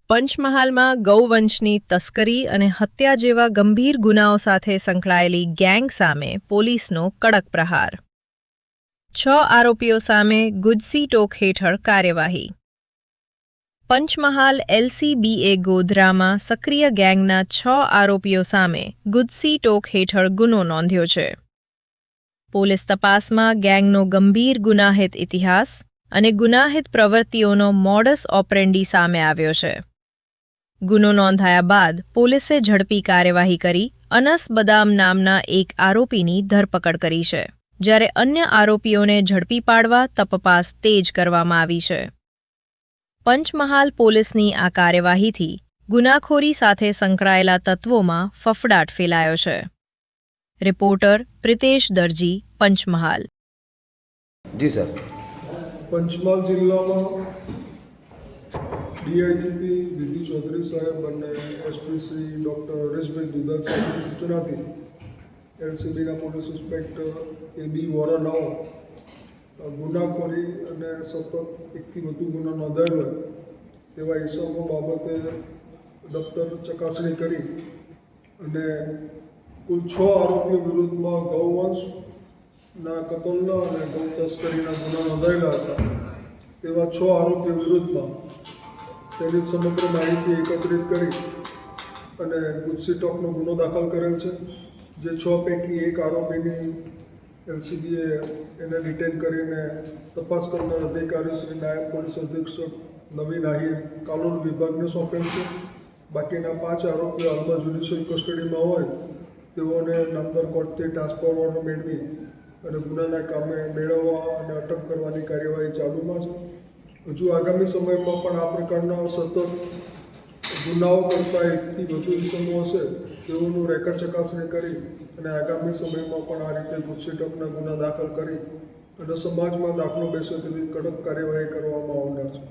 પંચમહાલમાં ગૌવંશની તસ્કરી અને હત્યા જેવા ગંભીર ગુનાઓ સાથે સંકળાયેલી ગેંગ સામે પોલીસનો કડક પ્રહાર. 6 આરોપીઓ સામે ગુજસી ટોક હેઠળ કાર્યવાહી. પંચમહાલ LCBA ગોધરામાં સક્રિય ગેંગના 6 આરોપીઓ સામે ગુજસી ટોક હેઠળ ગુનો નોંધ્યો છે. પોલીસ તપાસમાં ગેંગનો ગંભીર ગુનાહિત ઇતિહાસ અને ગુનાહિત પ્રવૃત્તિઓનો મોડસ ઓપરેન્ડી સામે આવ્યો છે. ગુનો નોંધાયા બાદ પોલીસે ઝડપી કાર્યવાહી કરી અનસ બદામ નામના એક આરોપીની ધરપકડ કરી છે, જ્યારે અન્ય આરોપીઓને ઝડપી પાડવા તપાસ તેજ કરવામાં આવી છે. પંચમહાલ પોલીસની આ કાર્યવાહીથી ગુનાખોરી સાથે સંકળાયેલા તત્વોમાં ફફડાટ ફેલાયો છે. રિપોર્ટર પ્રિતેશ દરજી, પંચમહાલ. જી સર. પંચમહાલ જિલ્લામાં DIGP વિધિ ચૌધરી સાહેબ અને SP શ્રી ડૉક્ટર હરેશભાઈ દુધાત સાહેબની સૂચનાથી LCBના પોલીસ ઇન્સ્પેક્ટર AB વોરા ગુનાખોરી અને સતત એકથી વધુ ગુના નોંધાયેલ હોય તેવા હિસાબો બાબતે દફતર ચકાસણી કરી અને કુલ 6 આરોપીઓ વિરુદ્ધમાં ગૌવંશના કતલના અને ગૌ તસ્કરીના ગુના નોંધાયેલા હતા. તેવા 6 આરોપીઓ વિરુદ્ધમાં તેની સમગ્ર માહિતી એકત્રિત કરી અને ગુજસી ટોકનો ગુનો દાખલ કરેલ છે. જે 6 પૈકી એક આરોપીની LCBએ એને ડિટેન કરીને તપાસ કરનાર અધિકારી શ્રી નાયબ પોલીસ અધિક્ષક નવીન આહિર કાનૂન વિભાગને સોંપેલ છે. બાકીના 5 આરોપીઓ હાલમાં જ્યુડિશિયલ કસ્ટડીમાં હોય તેઓને નામદાર કોર્ટથી ટ્રાન્સફર વોરંટ મેળવી અને ગુનાના કામે મેળવવા અને અટક કરવાની કાર્યવાહી ચાલુમાં છે. હજુ આગામી સમયમાં પણ આ પ્રકારના સતત ગુનાઓ કરતા એકથી વધુ ઇસમો હશે તેઓનું રેકર્ડ ચકાસણી કરી અને આગામી સમયમાં પણ આ રીતે ગુજસી ટોકના ગુના દાખલ કરી અને સમાજમાં દાખલો બેસે તેવી કડક કાર્યવાહી કરવામાં આવનાર છે.